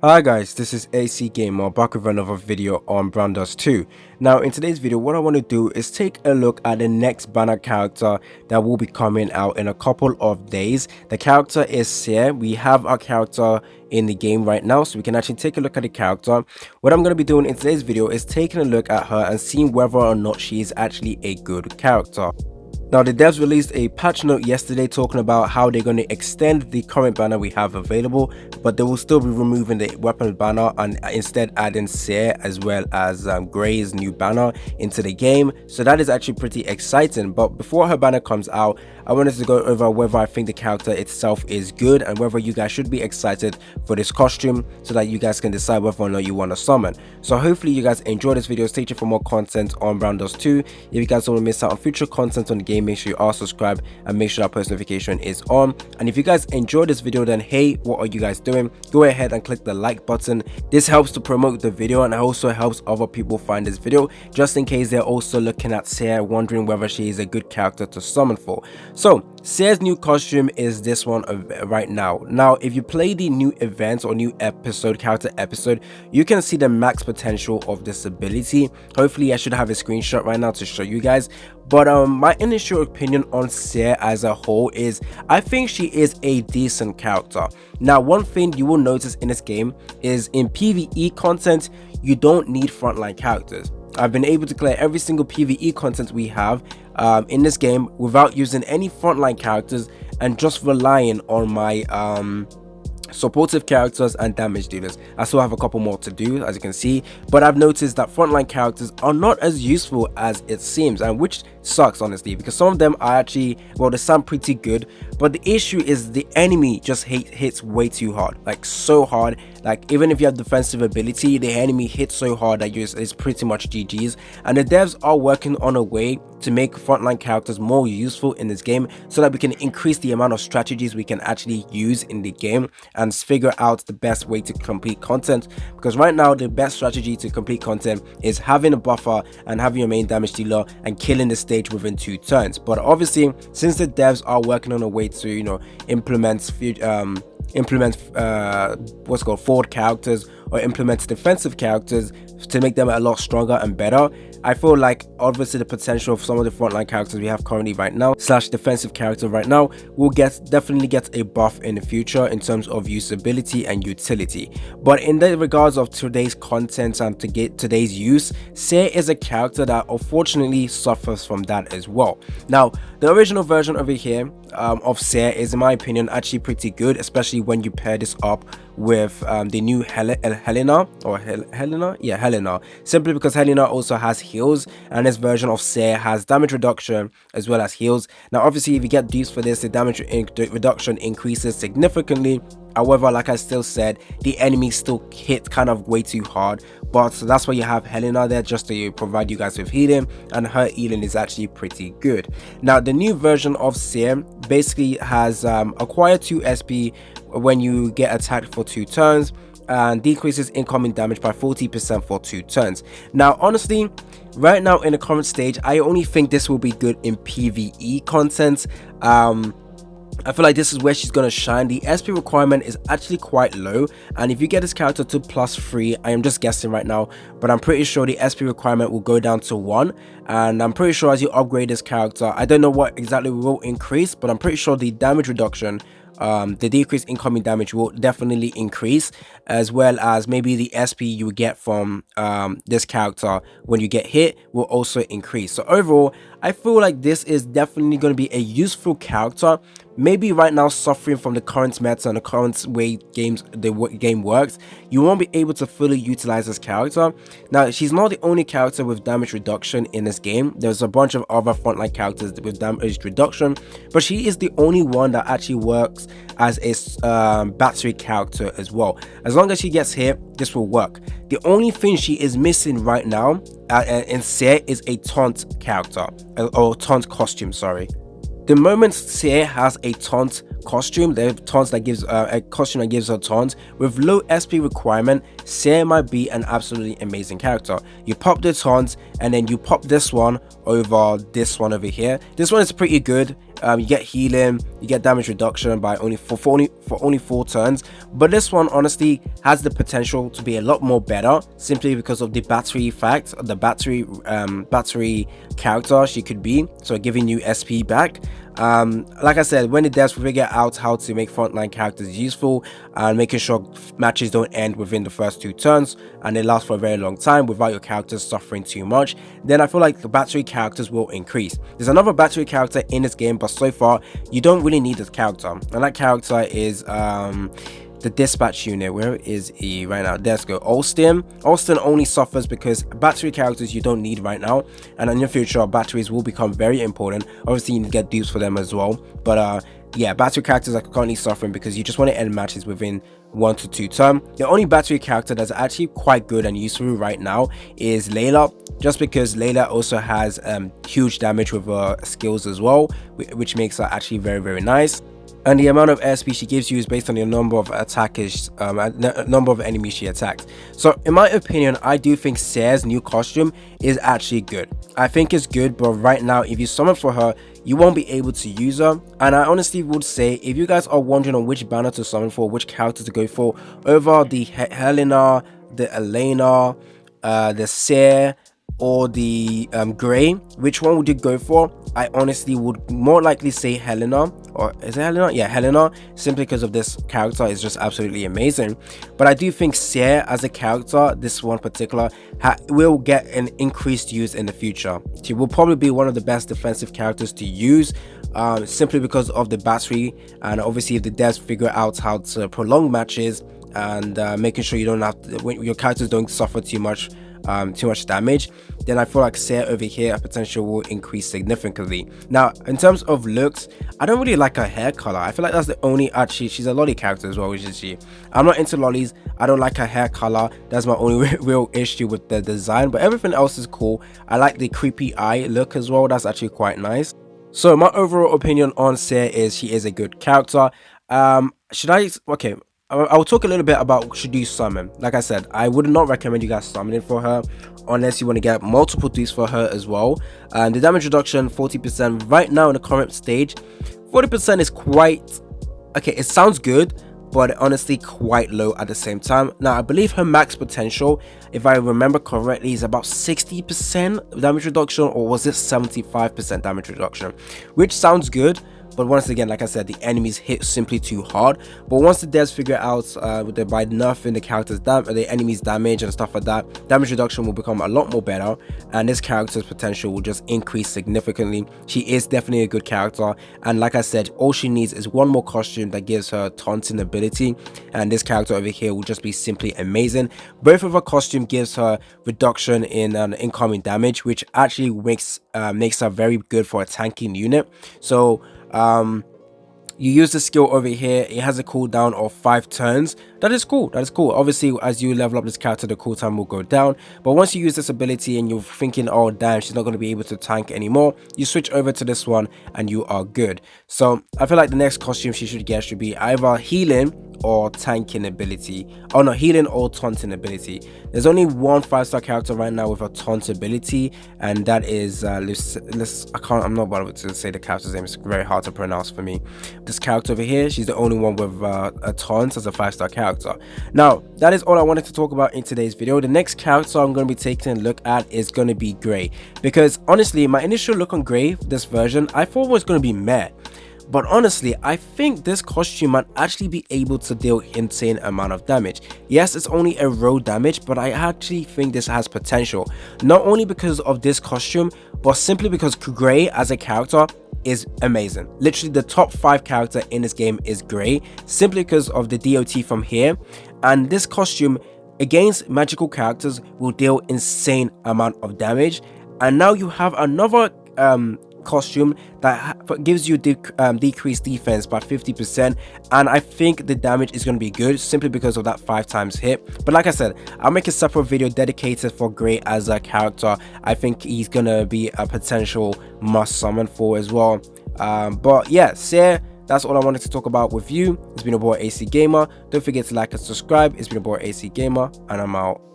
Hi guys, this is AC Gamer back with another video on Brandos 2. Now in today's video what I want to do is take a look at the next banner character that will be coming out in a couple of days. The character is Seir. We have our character in the game right now, so we can actually take a look at the character. What I'm going to be doing in today's video is taking a look at her and seeing whether or not she is actually a good character. Now, the devs released a patch note yesterday talking about how they're going to extend the current banner we have available, but they will still be removing the weapon banner and instead adding Seir as well as Grey's new banner into the game. So that is actually pretty exciting. But before her banner comes out, I wanted to go over whether I think the character itself is good and whether you guys should be excited for this costume so that you guys can decide whether or not you want to summon. So hopefully you guys enjoy this video. Stay tuned for more content on Brandos 2. If you guys don't want to miss out on future content on the game, make sure you are subscribed and make sure that post notification is on. And if you guys enjoyed this video, then hey, what are you guys doing? Go ahead and click the like button. This helps to promote the video and also helps other people find this video, just in case they're also looking at Seir, wondering whether she is a good character to summon for. So Seir's new costume is this one right now. Now if you play the new event or new character episode, you can see the max potential of this ability. Hopefully I should have a screenshot right now to show you guys. But my initial opinion on Seir as a whole is I think she is a decent character. Now one thing you will notice in this game is in PvE content you don't need frontline characters. I've been able to clear every single PvE content we have in this game without using any frontline characters and just relying on my supportive characters and damage dealers. I still have a couple more to do, as you can see, but I've noticed that frontline characters are not as useful as it seems, and which sucks honestly, because some of them are actually, well, they sound pretty good, but the issue is the enemy just hits way too hard, like so hard. Like even if you have defensive ability, the enemy hits so hard that it's pretty much GG's. And the devs are working on a way to make frontline characters more useful in this game so that we can increase the amount of strategies we can actually use in the game and figure out the best way to complete content. Because right now the best strategy to complete content is having a buffer and having your main damage dealer and killing the stage within 2 turns. But obviously, since the devs are working on a way to implement what's called forward characters or implement defensive characters to make them a lot stronger and better, I feel like obviously the potential of some of the frontline characters we have currently right now / defensive character right now will definitely get a buff in the future in terms of usability and utility. But in the regards of today's content and to get today's use, Seir is a character that unfortunately suffers from that as well. Now the original version over here of Seir is, in my opinion, actually pretty good, especially when you pair this up with the new Helena, simply because Helena also has heals, and this version of Seir has damage reduction as well as heals. Now obviously if you get dupes for this, the damage reduction increases significantly. However, like I still said, the enemies still hit kind of way too hard, but that's why you have Helena there, just to provide you guys with healing, and her healing is actually pretty good. Now the new version of Seir basically has acquired 2 SP when you get attacked for 2 turns and decreases incoming damage by 40% for 2 turns. Now honestly, right now in the current stage, I only think this will be good in PvE content. I feel like this is where she's gonna shine. The SP requirement is actually quite low, and if you get this character to +3, I am just guessing right now, but I'm pretty sure the SP requirement will go down to 1, and I'm pretty sure as you upgrade this character, I don't know what exactly will increase, but I'm pretty sure the damage reduction, the decreased incoming damage will definitely increase, as well as maybe the SP you get from this character when you get hit will also increase. So overall, I feel like this is definitely going to be a useful character. Maybe right now, suffering from the current meta and the current way the game works, you won't be able to fully utilize this character. Now she's not the only character with damage reduction in this game. There's a bunch of other frontline characters with damage reduction, but she is the only one that actually works as a battery character as well. As long as she gets hit, this will work. The only thing she is missing right now in Seir is a taunt character, or taunt costume, sorry. The moment Seir has a taunt costume, the taunts that gives a costume that gives her taunts with low SP requirement, Seir might be an absolutely amazing character. You pop the taunt and then you pop this one over this one over here. This one is pretty good. You get healing, you get damage reduction by only for only 4 turns, but this one honestly has the potential to be a lot more better simply because of the battery fact, the battery character she could be, so giving you SP back. Like I said, when the devs figure out how to make frontline characters useful and making sure matches don't end within the first 2 turns and they last for a very long time without your characters suffering too much, then I feel like the battery characters will increase. There's another battery character in this game, but so far you don't really need this character, and that character is the dispatch unit. Where is he right now? Let's go. Austin only suffers because battery characters you don't need right now, and in the future batteries will become very important. Obviously you need to get dupes for them as well, but yeah, battery characters are currently suffering because you just want to end matches within 1 to 2 turns. The only battery character that's actually quite good and useful right now is Layla, just because Layla also has huge damage with her skills as well, which makes her actually very, very nice. And the amount of SP she gives you is based on the number of attackers, number of enemies she attacks. So in my opinion, I do think Seir's new costume is actually good. I think it's good, but right now if you summon for her, you won't be able to use her. And I honestly would say, if you guys are wondering on which banner to summon for, which character to go for over the Helena, the Elena, the Seir, or the Gray, which one would you go for? I honestly would more likely say Helena, or is it Helena? Yeah, Helena, simply because of this character is just absolutely amazing. But I do think Seir as a character, this one particular, will get an increased use in the future. She will probably be one of the best defensive characters to use, simply because of the battery, and obviously if the devs figure out how to prolong matches and making sure you don't have to, when your characters don't suffer too much damage, then I feel like Seir over here, her potential will increase significantly. Now in terms of looks, I don't really like her hair color. I feel like that's the only, actually she's a lolly character as well, which is she. I'm not into lollies. I don't like her hair color. That's my only real issue with the design, but everything else is cool. I like the creepy eye look as well. That's actually quite nice. So my overall opinion on Seir is she is a good character. Okay, I'll talk a little bit about should you summon. Like I said, I would not recommend you guys summoning for her unless you want to get multiple dupes for her as well. And the damage reduction 40% right now in the current stage, 40% is quite okay. It sounds good, but honestly quite low at the same time. Now I believe her max potential, if I remember correctly, is about 60% damage reduction, or was it 75% damage reduction, which sounds good. But once again, like I said, the enemies hit simply too hard. But once the devs figure out by nerfing the characters, the enemies damage and stuff like that, damage reduction will become a lot more better, and this character's potential will just increase significantly. She is definitely a good character, and like I said, all she needs is one more costume that gives her taunting ability, and this character over here will just be simply amazing. Both of her costume gives her reduction in incoming damage, which actually makes her very good for a tanking unit. So you use the skill over here. It has a cooldown of 5 turns. That is cool. Obviously as you level up this character, the cooldown will go down, but once you use this ability and you're thinking, oh damn, she's not going to be able to tank anymore, you switch over to this one and you are good. So I feel like the next costume she should get should be either healing or tanking ability. Oh no, healing or taunting ability. There's only one 5-star character right now with a taunt ability, and that is I'm not able to say the character's name. It's very hard to pronounce for me. This character over here, she's the only one with a taunt as a 5-star character. Now that is all I wanted to talk about in today's video. The next character I'm going to be taking a look at is going to be Gray, because honestly my initial look on Gray, this version, I thought was going to be meh. But honestly, I think this costume might actually be able to deal insane amount of damage. Yes, it's only a row damage, but I actually think this has potential. Not only because of this costume, but simply because Gray as a character is amazing. Literally the top 5 character in this game is Gray, simply because of the DOT from here. And this costume against magical characters will deal insane amount of damage. And now you have another costume that gives you decreased defense by 50%, and I think the damage is going to be good simply because of that 5 times hit. But like I said, I'll make a separate video dedicated for Gray as a character. I think he's gonna be a potential must summon for as well. But yeah, Seir, that's all I wanted to talk about with you. It's been your boy AC Gamer. Don't forget to like and subscribe. It's been your boy AC Gamer, and I'm out.